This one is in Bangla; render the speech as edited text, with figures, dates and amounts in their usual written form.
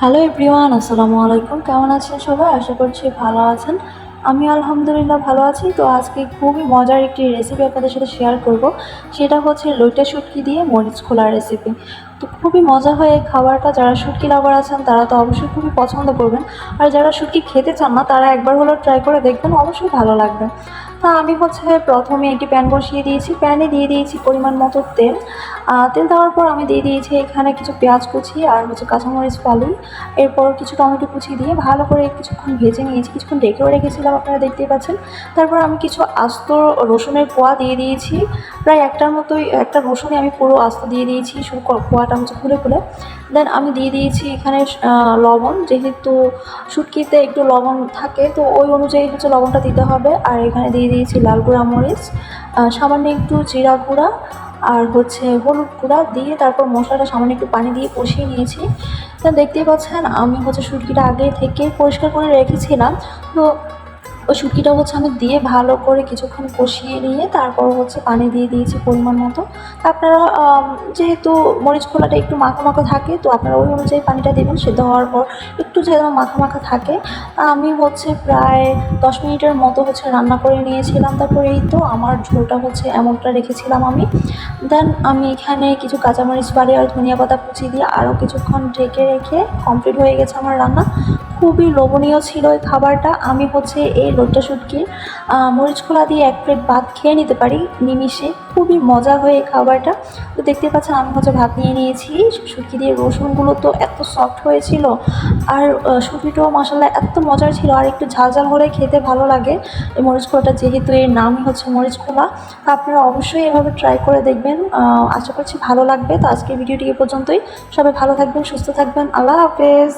হ্যালো এভরিওয়ান, আসসালামু আলাইকুম। কেমন আছেন সবাই? আশা করছি ভালো আছেন। আমি আলহামদুলিল্লাহ ভালো আছি। তো আজকে খুবই মজার একটি রেসিপি আপনাদের সাথে শেয়ার করব। সেটা হচ্ছে লইট্টা শুটকি দিয়ে মরিচ খোলার রেসিপি। তো খুবই মজা হয় এই খাবারটা। যারা শুটকি লাভার আছেন তারা তো অবশ্যই খুবই পছন্দ করবেন। আর যারা শুটকি খেতে চান না তারা একবার হলেও ট্রাই করে দেখবেন, অবশ্যই ভালো লাগবে। তা আমি হচ্ছে প্রথমে একটি প্যান বসিয়ে দিয়েছি। প্যানে দিয়ে দিয়েছি পরিমাণ মতো তেল। তেল দেওয়ার পর আমি দিয়ে দিয়েছি এখানে কিছু পেঁয়াজ কুচি আর হচ্ছে কাঁচামরিচ ফালি। এরপর কিছু টমেটো কুচি দিয়ে ভালো করে কিছুক্ষণ ভেজে নিয়েছি। কিছুক্ষণ ঢেকেও রেখেছিলাম, আপনারা দেখতেই পাচ্ছেন। তারপর আমি কিছু আস্ত রসুনের কোয়া দিয়ে দিয়েছি। প্রায় একটার মতোই, একটা রসুনই আমি পুরো আস্ত দিয়ে দিয়েছি, শুধু কোয়াটা হচ্ছে খুলে খুলে। দেন আমি দিয়ে দিয়েছি এখানে লবণ। যেহেতু শুটকিতে একটু লবণ থাকে, তো ওই অনুযায়ী হচ্ছে লবণটা দিতে হবে। আর এখানে দিয়ে দিয়েছি লাল গুঁড়া মরিচ, সামান্য একটু জিরা গুঁড়া আর হচ্ছে হলুদ গুঁড়া দিয়ে তারপর মশলাটা সামান্য একটু পানি দিয়ে কষিয়ে নিয়েছি। তা দেখতেই পাচ্ছেন আমি হচ্ছে শুটকিটা আগে থেকে পরিষ্কার করে রেখেছিলাম। তো ওই শুটকিটা হচ্ছে আমি দিয়ে ভালো করে কিছুক্ষণ কষিয়ে নিয়ে তারপর হচ্ছে পানি দিয়ে দিয়েছি পরিমাণ মতো। আপনারা যেহেতু মরিচ খোলাটা একটু মাখা মাখা থাকে, তো আপনারা ওই অনুযায়ী পানিটা দেবেন। সেদ্ধ হওয়ার পর একটু যেন মাখা মাখা থাকে। আমি হচ্ছে প্রায় 10 মিনিটের মতো হচ্ছে রান্না করে নিয়েছিলাম। তারপর এই তো আমার ঝোলটা হচ্ছে এমনটা রেখেছিলাম আমি। দেন আমি এখানে কিছু কাঁচামরিচ বাড়ি আর ধনিয়া পাতা কুচি দিয়ে আরও কিছুক্ষণ ঢেকে রেখে কমপ্লিট হয়ে গেছে আমার রান্না। খুবই লোভনীয় ছিল এই খাবারটা। আমি হচ্ছে এই লইট্টা শুটকির মরিচ খোলা দিয়ে এক প্লেট ভাত খেয়ে নিতে পারি নিমিষে। খুবই মজা হয় এই খাবারটা। তো দেখতে পাচ্ছেন আমি হচ্ছে ভাত নিয়ে নিয়েছি। শুটকি দিয়ে রসুনগুলো তো এত সফট হয়েছিল, আর শুটকিটাও মাসাল্লাহ এত মজার ছিল। আর একটু ঝাল ঝাল হলে খেতে ভালো লাগে এই মরিচ খোলাটা, যেহেতু এর নামই হচ্ছে মরিচ খোলা। তো আপনারা অবশ্যই এভাবে ট্রাই করে দেখবেন, আশা করছি ভালো লাগবে। তো আজকের ভিডিওটি এ পর্যন্তই। সবাই ভালো থাকবেন, সুস্থ থাকবেন। আল্লাহ হাফেজ।